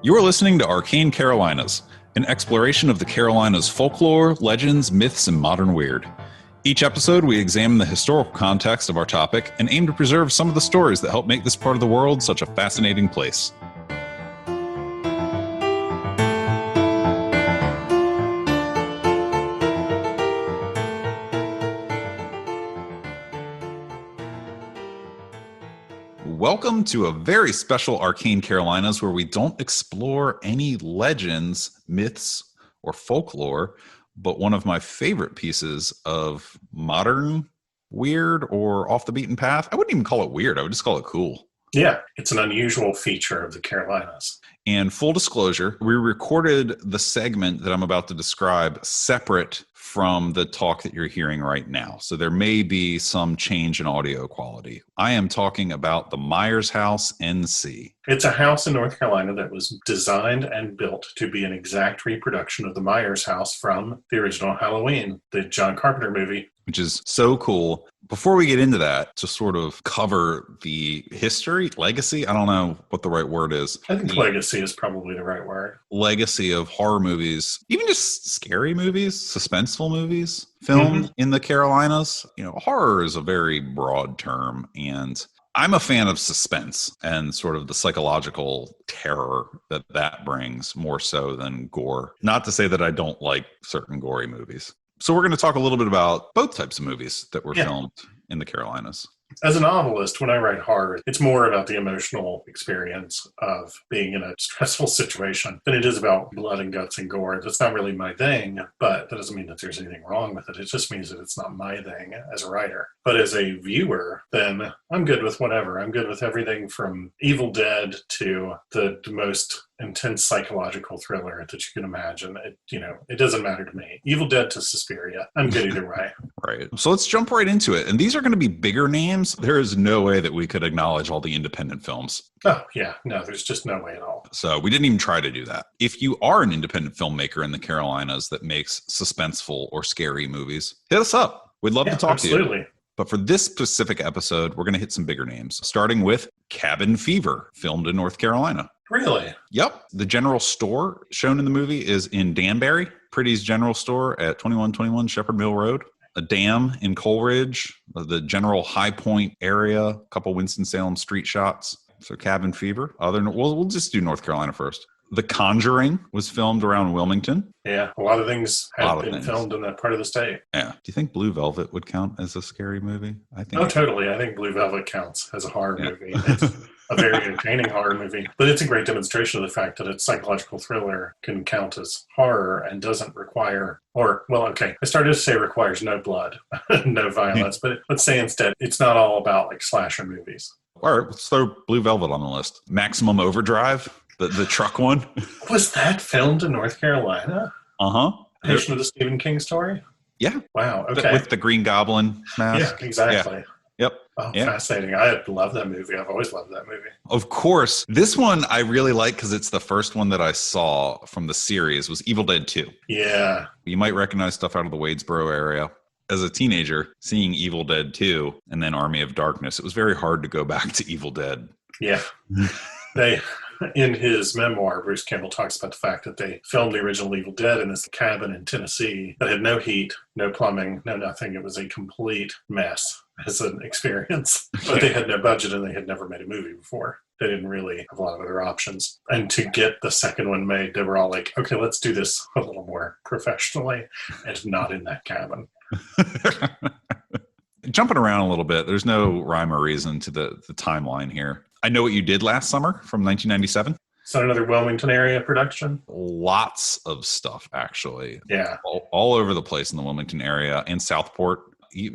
You are listening to Arcane Carolinas, an exploration of the Carolinas' folklore, legends, myths, and modern weird. Each episode, we examine the historical context of our topic and aim to preserve some of the stories that help make this part of the world such a fascinating place. Welcome to a very special Arcane Carolinas where we don't explore any legends, myths, or folklore, but one of my favorite pieces of modern weird or off the beaten path. I wouldn't even call it weird. I would just call it cool. Yeah, it's an unusual feature of the Carolinas. And full disclosure, we recorded the segment that I'm about to describe separate from the talk that you're hearing right now. So there may be some change in audio quality. I am talking about the Myers House, NC. It's a house in North Carolina that was designed and built to be an exact reproduction of the Myers house from the original Halloween, the John Carpenter movie. Which is so cool. Before we get into that, to sort of cover the history, legacy, I don't know what the right word is. I think legacy is probably the right word. Legacy of horror movies, even just scary movies, suspenseful movies filmed in the Carolinas. You know, horror is a very broad term, and I'm a fan of suspense and sort of the psychological terror that that brings more so than gore. Not to say that I don't like certain gory movies. So we're going to talk a little bit about both types of movies that were filmed in the Carolinas. As a novelist, when I write horror, it's more about the emotional experience of being in a stressful situation than it is about blood and guts and gore. That's not really my thing, but that doesn't mean that there's anything wrong with it. It just means that it's not my thing as a writer. But as a viewer, then I'm good with whatever. I'm good with everything from Evil Dead to the most intense psychological thriller that you can imagine. It doesn't matter to me. Evil Dead to Suspiria. I'm good either way. Right. So let's jump right into it. And these are going to be bigger names. There is no way that we could acknowledge all the independent films. Oh, yeah. No, there's just no way at all. So we didn't even try to do that. If you are an independent filmmaker in the Carolinas that makes suspenseful or scary movies, hit us up. We'd love to talk to you. But for this specific episode, we're going to hit some bigger names, starting with Cabin Fever, filmed in North Carolina. Really? Yep. The general store shown in the movie is in Danbury, Pretty's General Store at 2121 Shepherd Mill Road. A dam in Coleridge, the general High Point area, a couple Winston-Salem street shots. So Cabin Fever. We'll just do North Carolina first. The Conjuring was filmed around Wilmington. Yeah, a lot of things have been filmed in that part of the state. Yeah. Do you think Blue Velvet would count as a scary movie? I think. Oh, totally. I think Blue Velvet counts as a horror movie. It's a very entertaining horror movie. But it's a great demonstration of the fact that a psychological thriller can count as horror and doesn't require, I started to say requires no blood, no violence. But let's say instead, it's not all about like slasher movies. All right, let's throw Blue Velvet on the list. Maximum Overdrive. The truck one. Was that filmed in North Carolina? Uh-huh. Adaptation of the Stephen King story? Yeah. Wow, okay. With the Green Goblin mask. Yeah, exactly. Yeah. Yep. Oh, yeah. Fascinating. I love that movie. I've always loved that movie. Of course. This one I really like because it's the first one that I saw from the series was Evil Dead 2. Yeah. You might recognize stuff out of the Wadesboro area. As a teenager, seeing Evil Dead 2 and then Army of Darkness, it was very hard to go back to Evil Dead. Yeah. In his memoir, Bruce Campbell talks about the fact that they filmed the original Evil Dead in this cabin in Tennessee that had no heat, no plumbing, no nothing. It was a complete mess as an experience. But they had no budget and they had never made a movie before. They didn't really have a lot of other options. And to get the second one made, they were all like, okay, let's do this a little more professionally and not in that cabin. Jumping around a little bit, there's no rhyme or reason to the timeline here. I Know What You Did Last Summer from 1997. Is that another Wilmington area production? Lots of stuff, actually. Yeah. All over the place in the Wilmington area and Southport.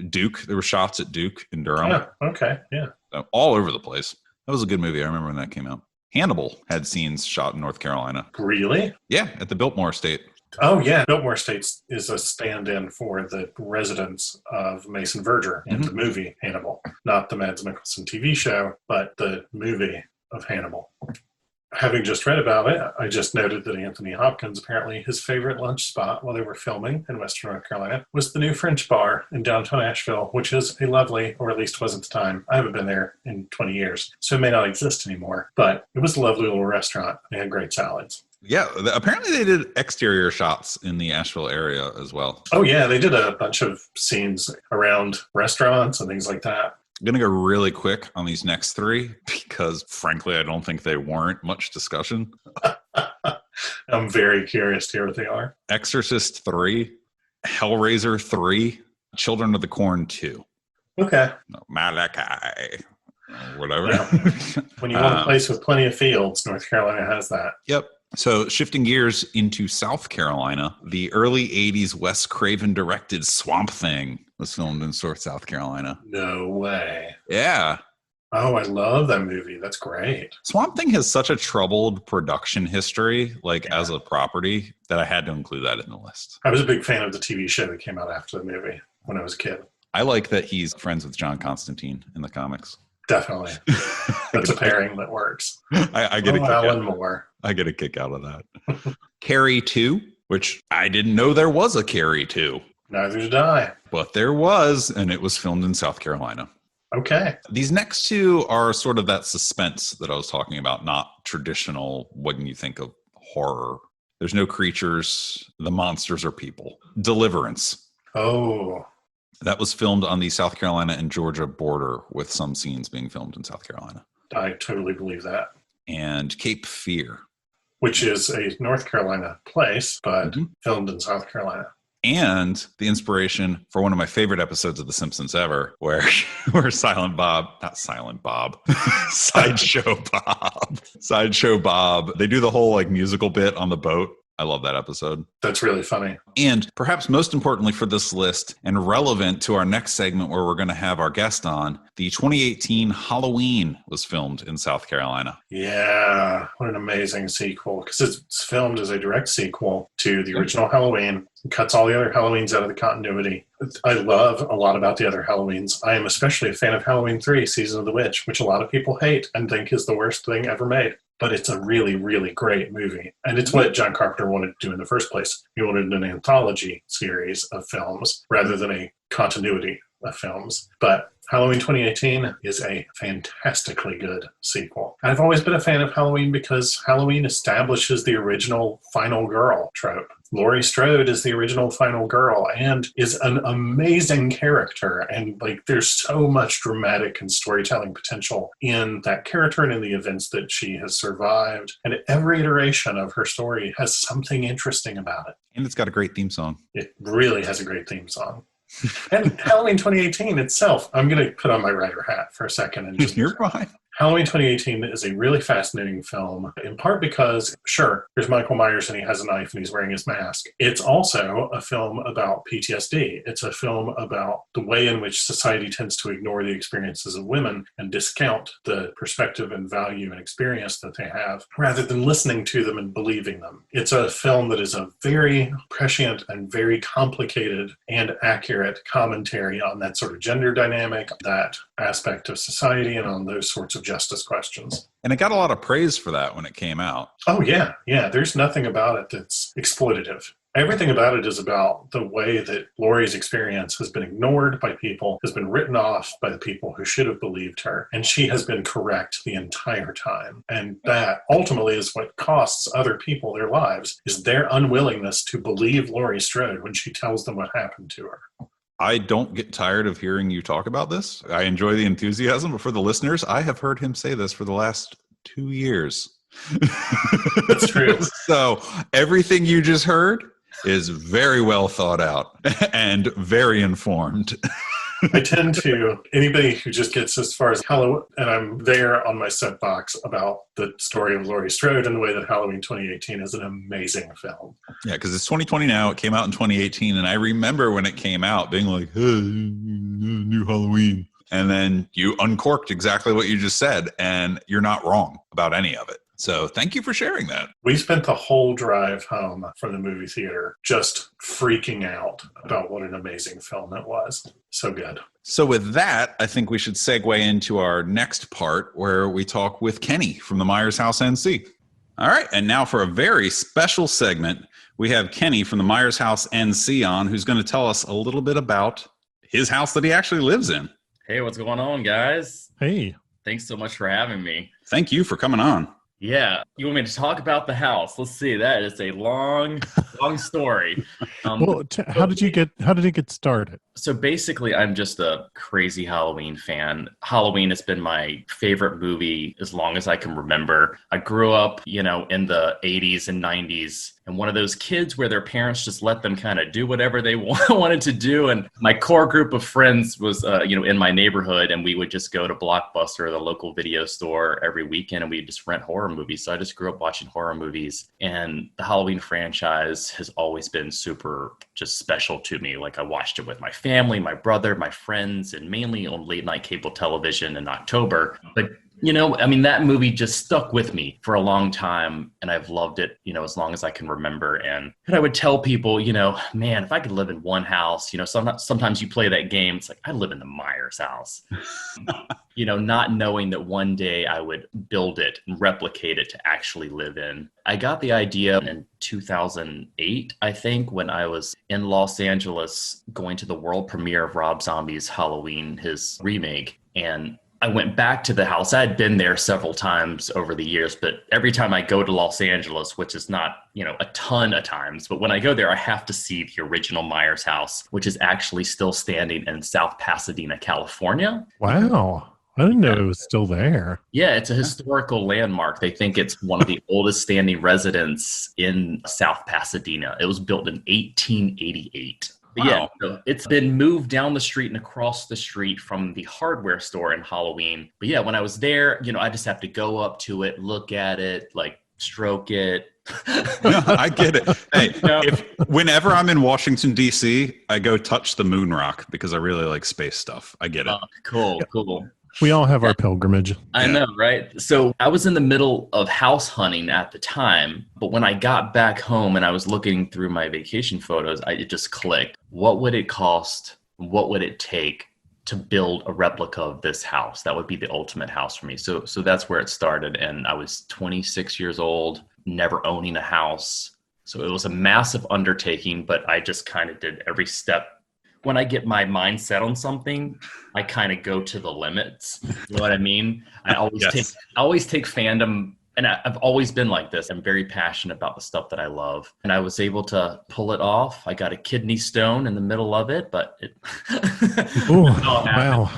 Duke, there were shots at Duke in Durham. Oh, okay, yeah. So all over the place. That was a good movie. I remember when that came out. Hannibal had scenes shot in North Carolina. Really? Yeah, at the Biltmore Estate. Oh, yeah. Biltmore Estate is a stand-in for the residence of Mason Verger in the movie Hannibal. Not the Mads Mikkelsen TV show, but the movie of Hannibal. Having just read about it, I just noted that Anthony Hopkins, apparently his favorite lunch spot while they were filming in Western North Carolina was the new French bar in downtown Asheville, which is a lovely, or at least was at the time. I haven't been there in 20 years, so it may not exist anymore, but it was a lovely little restaurant. They had great salads. Yeah, apparently they did exterior shots in the Asheville area as well. Oh, yeah, they did a bunch of scenes around restaurants and things like that. I'm going to go really quick on these next three because, frankly, I don't think they warrant much discussion. I'm very curious to hear what they are. Exorcist 3, Hellraiser 3, Children of the Corn 2. Okay. No, Malachi. Whatever. Yeah. When you want a place with plenty of fields, North Carolina has that. Yep. So shifting gears into South Carolina, the early 80s Wes Craven directed Swamp Thing was filmed in South Carolina. No way. Yeah. Oh, I love that movie. That's great. Swamp Thing has such a troubled production history, as a property, that I had to include that in the list. I was a big fan of the TV show that came out after the movie when I was a kid. I like that he's friends with John Constantine in the comics. Definitely. That's a pairing that works. I get a kick Alan Moore. I get a kick out of that. Carrie 2, which I didn't know there was a Carrie 2. Neither did I. But there was, and it was filmed in South Carolina. Okay. These next two are sort of that suspense that I was talking about, not traditional when you think of horror. There's no creatures. The monsters are people. Deliverance. Oh. That was filmed on the South Carolina and Georgia border with some scenes being filmed in South Carolina. I totally believe that. And Cape Fear. Which is a North Carolina place, but filmed in South Carolina. And the inspiration for one of my favorite episodes of The Simpsons ever, where Sideshow Bob, they do the whole musical bit on the boat. I love that episode. That's really funny. And perhaps most importantly for this list, and relevant to our next segment where we're going to have our guest on, the 2018 Halloween was filmed in South Carolina. Yeah, what an amazing sequel. Because it's filmed as a direct sequel to the original Halloween. It cuts all the other Halloweens out of the continuity. I love a lot about the other Halloweens. I am especially a fan of Halloween 3, Season of the Witch, which a lot of people hate and think is the worst thing ever made. But it's a really, really great movie. And it's what John Carpenter wanted to do in the first place. He wanted an anthology series of films rather than a continuity of films. But Halloween 2018 is a fantastically good sequel. I've always been a fan of Halloween because Halloween establishes the original final girl trope. Laurie Strode is the original final girl and is an amazing character. And there's so much dramatic and storytelling potential in that character and in the events that she has survived. And every iteration of her story has something interesting about it. And it's got a great theme song. It really has a great theme song. And Halloween 2018 itself, I'm going to put on my writer hat for a second. And just You're fine. Halloween 2018 is a really fascinating film, in part because, sure, there's Michael Myers and he has a knife and he's wearing his mask. It's also a film about PTSD. It's a film about the way in which society tends to ignore the experiences of women and discount the perspective and value and experience that they have, rather than listening to them and believing them. It's a film that is a very prescient and very complicated and accurate commentary on that sort of gender dynamic, that aspect of society, and on those sorts of justice questions. And it got a lot of praise for that when it came out. Oh, yeah. Yeah. There's nothing about it that's exploitative. Everything about it is about the way that Laurie's experience has been ignored by people, has been written off by the people who should have believed her, and she has been correct the entire time. And that ultimately is what costs other people their lives, is their unwillingness to believe Laurie Strode when she tells them what happened to her. I don't get tired of hearing you talk about this. I enjoy the enthusiasm, but for the listeners, I have heard him say this for the last 2 years. That's true. So everything you just heard is very well thought out and very informed. I tend to, anybody who just gets as far as Halloween, and I'm there on my soapbox about the story of Laurie Strode and the way that Halloween 2018 is an amazing film. Yeah, because it's 2020 now. It came out in 2018. And I remember when it came out being like, hey, new Halloween. And then you uncorked exactly what you just said. And you're not wrong about any of it. So thank you for sharing that. We spent the whole drive home from the movie theater just freaking out about what an amazing film it was. So good. So with that, I think we should segue into our next part where we talk with Kenny from the Myers House NC. All right. And now for a very special segment, we have Kenny from the Myers House NC on, who's going to tell us a little bit about his house that he actually lives in. Hey, what's going on, guys? Hey. Thanks so much for having me. Thank you for coming on. Yeah. You want me to talk about the house? Let's see. That is a long story. Well, how did it get started? So basically, I'm just a crazy Halloween fan. Halloween has been my favorite movie as long as I can remember. I grew up, in the 80s and 90s, and one of those kids where their parents just let them kind of do whatever they wanted to do. And my core group of friends was, in my neighborhood, and we would just go to Blockbuster, the local video store, every weekend, and we'd just rent horror movies. So I just grew up watching horror movies, and the Halloween franchise has always been super just special to me. Like, I watched it with my family, my brother, my friends, and mainly on late night cable television in October. But that movie just stuck with me for a long time, and I've loved it, as long as I can remember. And I would tell people, man, if I could live in one house, sometimes you play that game. It's like, I live in the Myers house, not knowing that one day I would build it and replicate it to actually live in. I got the idea in 2008, I think, when I was in Los Angeles going to the world premiere of Rob Zombie's Halloween, his remake. And I went back to the house. I had been there several times over the years, but every time I go to Los Angeles, which is not, a ton of times, but when I go there, I have to see the original Myers house, which is actually still standing in South Pasadena, California. Wow. I didn't know it was still there. Yeah, it's a historical landmark. They think it's one of the oldest standing residences in South Pasadena. It was built in 1888. But yeah, so it's been moved down the street and across the street from the hardware store in Halloween. But yeah, when I was there, I just have to go up to it, look at it, like stroke it. No, I get it. Hey, whenever I'm in Washington, D.C., I go touch the moon rock because I really like space stuff. I get it. Cool. We all have our pilgrimage. I know, right? So I was in the middle of house hunting at the time, but when I got back home and I was looking through my vacation photos, it just clicked. What would it cost? What would it take to build a replica of this house? That would be the ultimate house for me. So that's where it started. And I was 26 years old, never owning a house. So it was a massive undertaking, but I just kind of did every step. When I get my mind set on something, I kind of go to the limits. You know what I mean? I always take fandom, and I've always been like this. I'm very passionate about the stuff that I love, and I was able to pull it off. I got a kidney stone in the middle of it, but it Ooh, wow.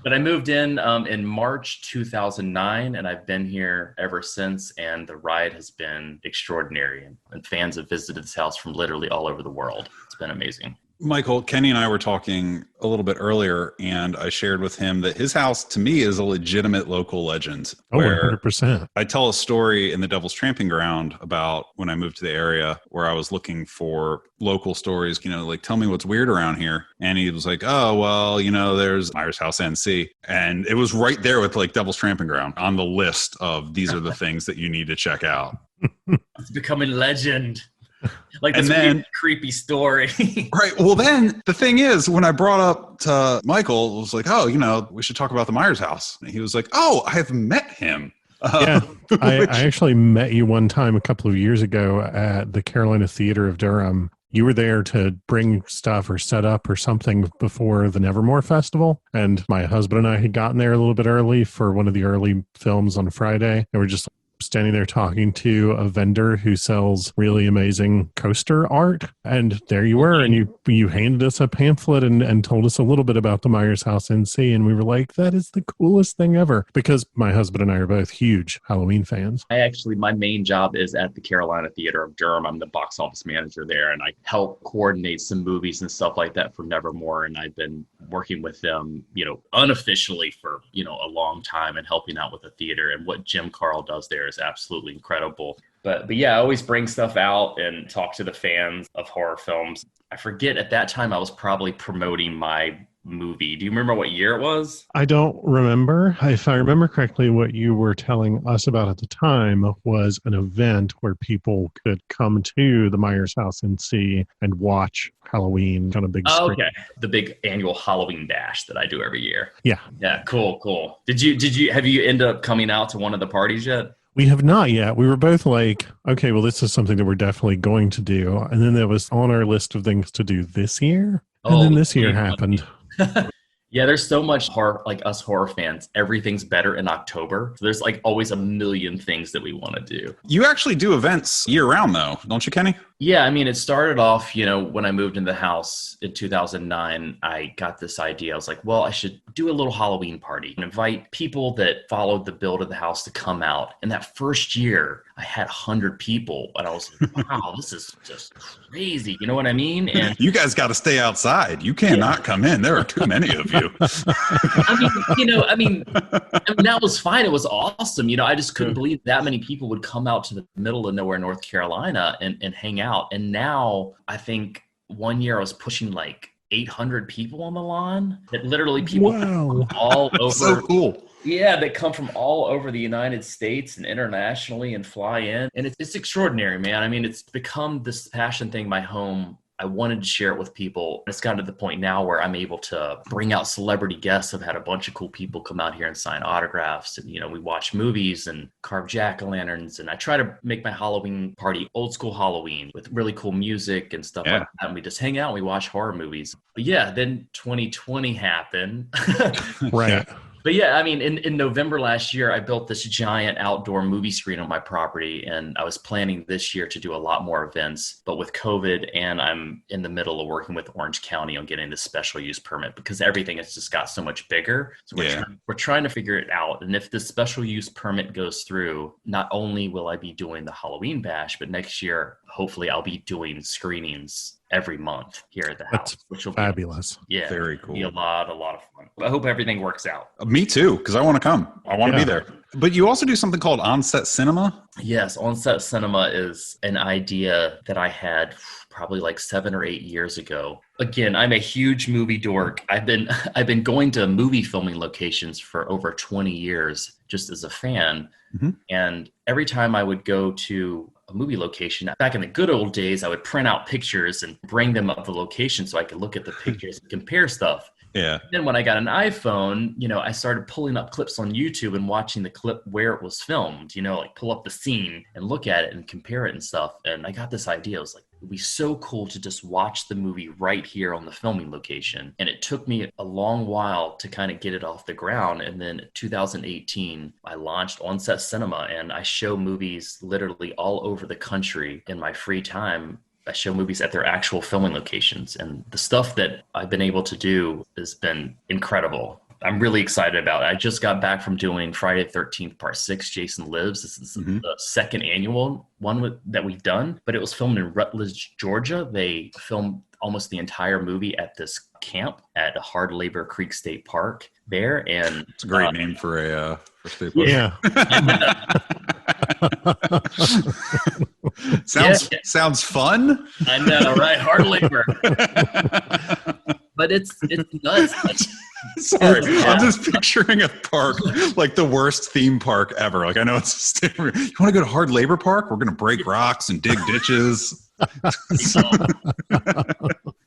But I moved in March 2009, and I've been here ever since, and the ride has been extraordinary, and fans have visited this house from literally all over the world. It's been amazing. Michael, Kenny and I were talking a little bit earlier, and I shared with him that his house, to me, is a legitimate local legend. Oh, 100%. I tell a story in the Devil's Tramping Ground about when I moved to the area where I was looking for local stories, like, tell me what's weird around here. And he was like, oh, well, there's Myers House NC. And it was right there with, like, Devil's Tramping Ground on the list of these are the things that you need to check out. It's becoming legend. Like this weird, creepy story. Right. Well, then the thing is, when I brought up to Michael, it was like, oh, we should talk about the Myers house. And he was like, oh, I've met him. Yeah, I actually met you one time a couple of years ago at the Carolina Theater of Durham. You were there to bring stuff or set up or something before the Nevermore Festival. And my husband and I had gotten there a little bit early for one of the early films on Friday. And we're just standing there talking to a vendor who sells really amazing coaster art. And there you were, and you handed us a pamphlet and told us a little bit about the Myers House NC. And we were like, that is the coolest thing ever, because my husband and I are both huge Halloween fans. My main job is at the Carolina Theater of Durham. I'm the box office manager there, and I help coordinate some movies and stuff like that for Nevermore. And I've been working with them, unofficially for, a long time, and helping out with the theater. And what Jim Carl does there is absolutely incredible. But yeah, I always bring stuff out and talk to the fans of horror films. I forget, at that time I was probably promoting my movie. Do you remember what year it was? I don't remember. If I remember correctly, what you were telling us about at the time was an event where people could come to the Myers House and see and watch Halloween on a big screen. Okay. The big annual Halloween bash that I do every year. Yeah. Yeah. Cool. Have you ended up coming out to one of the parties yet? We have not yet. We were both like, okay, well, this is something that we're definitely going to do. And then that was on our list of things to do this year. And then this year happened. Yeah, there's so much horror, like us horror fans, everything's better in October. So there's like always a million things that we want to do. You actually do events year round though, don't you, Kenny? Yeah, I mean, it started off, when I moved into the house in 2009, I got this idea. I was like, well, I should do a little Halloween party and invite people that followed the build of the house to come out. And that first year, I had 100 people. And I was like, wow, this is just crazy. You know what I mean? And you guys got to stay outside. You cannot come in. There are too many of you. I mean, that was fine. It was awesome. I just couldn't believe that many people would come out to the middle of nowhere, North Carolina and hang out. And now I think one year I was pushing like 800 people on the lawn. That literally people from all over. So cool. Yeah, that come from all over the United States and internationally and fly in. And it's extraordinary, man. I mean, it's become this passion thing, my home. I wanted to share it with people. It's gotten to the point now where I'm able to bring out celebrity guests. I've had a bunch of cool people come out here and sign autographs. And, we watch movies and carve jack-o'-lanterns. And I try to make my Halloween party old school Halloween with really cool music and stuff like that. And we just hang out and we watch horror movies. But yeah, then 2020 happened. Right. But yeah, I mean, in November last year, I built this giant outdoor movie screen on my property, and I was planning this year to do a lot more events. But with COVID, and I'm in the middle of working with Orange County on getting this special use permit because everything has just got so much bigger. So we're trying to figure it out. And if this special use permit goes through, not only will I be doing the Halloween bash, but next year, hopefully I'll be doing screenings every month here at the house, which will fabulous. Very cool. Be a lot of fun. I hope everything works out. Me too, because I want to come. I want to be there. But you also do something called on-set cinema? Yes, on-set cinema is an idea that I had probably like 7 or 8 years ago. Again, I'm a huge movie dork. I've been going to movie filming locations for over 20 years just as a fan. Mm-hmm. And every time I would go to a movie location, back in the good old days, I would print out pictures and bring them up the location so I could look at the pictures and compare stuff. Yeah. Then when I got an iPhone, I started pulling up clips on YouTube and watching the clip where it was filmed, like pull up the scene and look at it and compare it and stuff. And I got this idea. I was like, it'd be so cool to just watch the movie right here on the filming location. And it took me a long while to kind of get it off the ground. And then 2018, I launched On-Set Cinema, and I show movies literally all over the country in my free time. I show movies at their actual filming locations, and the stuff that I've been able to do has been incredible. I'm really excited about it. I just got back from doing Friday the 13th Part 6, Jason Lives. This is the second annual one that we've done, but it was filmed in Rutledge, Georgia. They filmed almost the entire movie at this camp at Hard Labor Creek State Park there. And it's a great name for a state park. Yeah. Sounds fun. I know, right? Hard labor. But it's nuts. Sorry, I'm just picturing a park like the worst theme park ever. Like I know it's you want to go to Hard Labor Park? We're gonna break rocks and dig ditches.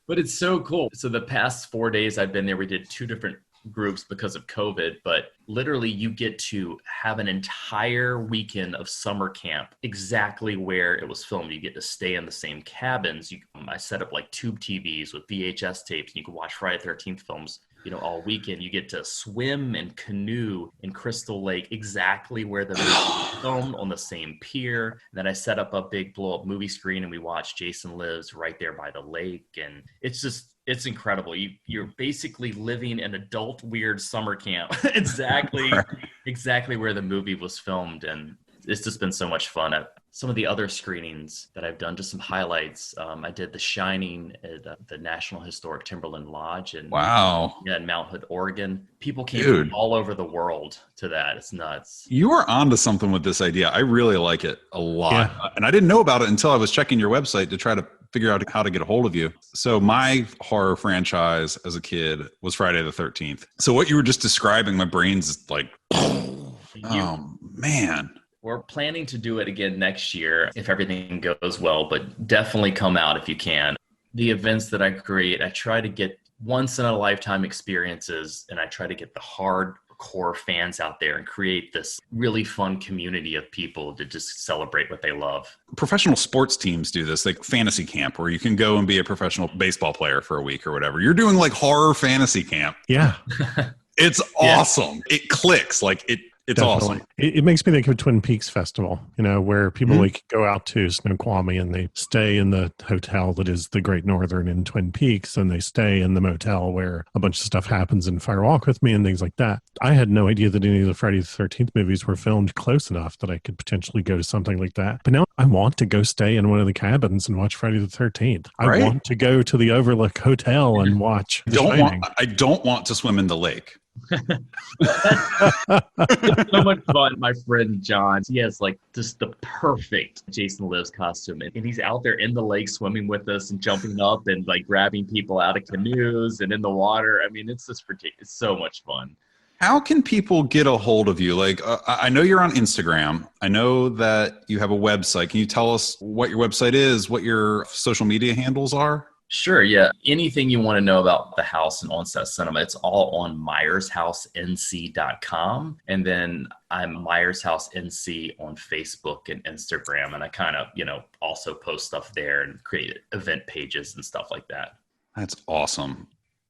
But it's so cool. So the past 4 days I've been there, we did 2 different groups because of COVID, but literally you get to have an entire weekend of summer camp exactly where it was filmed. You get to stay in the same cabins. I set up like tube TVs with VHS tapes, and you can watch Friday the 13th films all weekend. You get to swim and canoe in Crystal Lake exactly where the movie was filmed, on the same pier. And then I set up a big blow-up movie screen, and we watched Jason Lives right there by the lake. And it's incredible. You're basically living an adult weird summer camp exactly where the movie was filmed. And it's just been so much fun. Some of the other screenings that I've done, just some highlights. I did The Shining at the National Historic Timberland Lodge in Mount Hood, Oregon. People came from all over the world to that. It's nuts. You are onto something with this idea. I really like it a lot. Yeah. And I didn't know about it until I was checking your website to try to figure out how to get a hold of you. So my horror franchise as a kid was Friday the 13th. So what you were just describing, my brain's like, oh man. We're planning to do it again next year if everything goes well, but definitely come out if you can. The events that I create, I try to get once in a lifetime experiences, and I try to get the hardcore core fans out there and create this really fun community of people to just celebrate what they love. Professional sports teams do this, like fantasy camp, where you can go and be a professional baseball player for a week or whatever. You're doing like horror fantasy camp. Yeah. It's awesome. It clicks. Like it's Definitely. awesome. It makes me think of Twin Peaks Festival, where people like go out to Snoqualmie and they stay in the hotel that is the Great Northern in Twin Peaks, and they stay in the motel where a bunch of stuff happens in Fire Walk with Me and things like that. I had no idea that any of the Friday the 13th movies were filmed close enough that I could potentially go to something like that. But now I want to go stay in one of the cabins and watch Friday the 13th. I want to go to the Overlook Hotel and watch The Shining. I don't want to swim in the lake. It's so much fun. My friend John, he has like just the perfect Jason Lives costume, and he's out there in the lake swimming with us and jumping up and like grabbing people out of canoes and in the water. I mean, it's just it's so much fun. How can people get a hold of you? Like, I know you're on Instagram. I know that you have a website. Can you tell us what your website is, what your social media handles are? Sure, yeah. Anything you want to know about the house and On-Set Cinema, it's all on MyersHouseNC.com. And then I'm Myers House NC on Facebook and Instagram. And I kind of, also post stuff there and create event pages and stuff like that. That's awesome.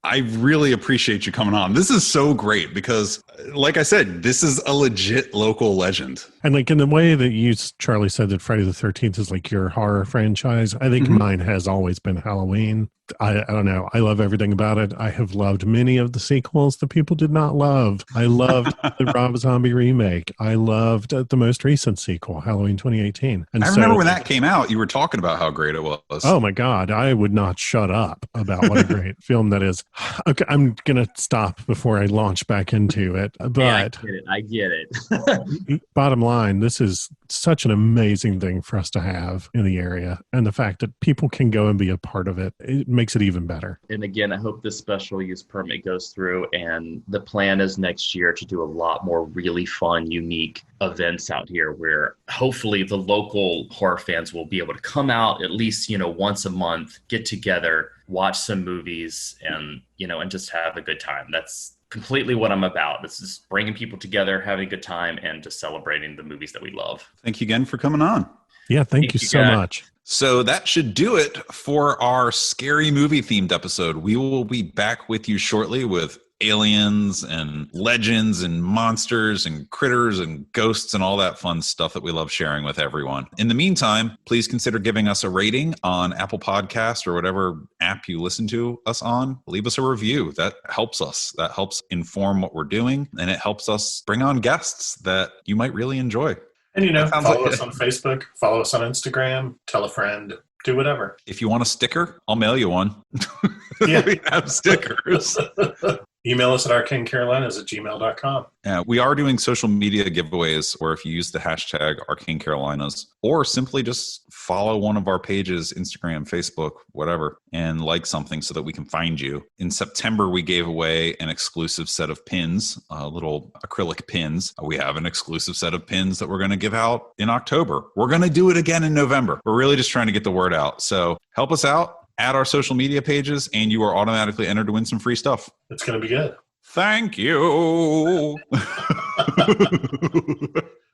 I really appreciate you coming on. This is so great because, like I said, this is a legit local legend. And like in the way that you, Charlie, said that Friday the 13th is like your horror franchise, I think mine has always been Halloween. I don't know. I love everything about it. I have loved many of the sequels that people did not love. I loved the Rob Zombie remake. I loved the most recent sequel, Halloween 2018. And I remember when that came out, you were talking about how great it was. Oh my God. I would not shut up about what a great film that is. Okay, I'm going to stop before I launch back into it. But yeah, I get it. Bottom line, this is such an amazing thing for us to have in the area. And the fact that people can go and be a part of it, it makes it even better. And again, I hope this special use permit goes through, and the plan is next year to do a lot more really fun, unique events out here where hopefully the local horror fans will be able to come out at least, once a month, get together, watch some movies, and, and just have a good time. That's completely what I'm about. It's just bringing people together, having a good time, and just celebrating the movies that we love. Thank you again for coming on. Yeah, thank you so much. So that should do it for our scary movie themed episode. We will be back with you shortly with aliens and legends and monsters and critters and ghosts and all that fun stuff that we love sharing with everyone. In the meantime, please consider giving us a rating on Apple Podcasts or whatever app you listen to us on. Leave us a review. That helps us. That helps inform what we're doing, and it helps us bring on guests that you might really enjoy. And, follow us on Facebook, follow us on Instagram, tell a friend, do whatever. If you want a sticker, I'll mail you one. Yeah. We have stickers. Email us at arcanecarolinas@gmail.com. We are doing social media giveaways where if you use the hashtag arcanecarolinas or simply just follow one of our pages, Instagram, Facebook, whatever, and like something so that we can find you. In September, we gave away an exclusive set of pins, little acrylic pins. We have an exclusive set of pins that we're going to give out in October. We're going to do it again in November. We're really just trying to get the word out. So help us out. Add our social media pages, and you are automatically entered to win some free stuff. It's going to be good. Thank you. How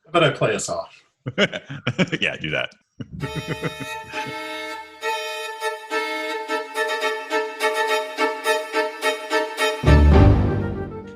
about I play us off? Yeah, do that.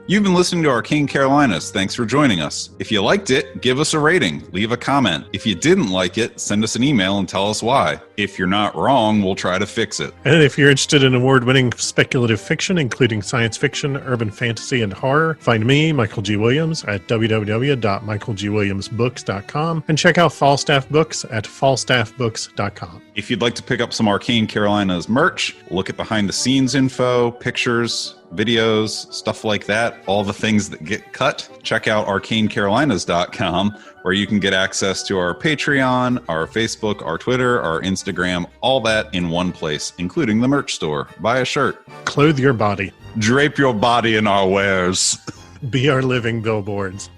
You've been listening to Arcane Carolinas. Thanks for joining us. If you liked it, give us a rating, leave a comment. If you didn't like it, send us an email and tell us why. If you're not wrong, we'll try to fix it. And if you're interested in award-winning speculative fiction, including science fiction, urban fantasy, and horror, find me, Michael G. Williams, at www.michaelgwilliamsbooks.com and check out Falstaff Books at falstaffbooks.com. If you'd like to pick up some Arcane Carolinas merch, look at behind-the-scenes info, pictures, videos, stuff like that, all the things that get cut, check out arcanecarolinas.com, where you can get access to our Patreon, our Facebook, our Twitter, our Instagram, all that in one place, including the merch store. Buy a shirt. Clothe your body. Drape your body in our wares. Be our living billboards.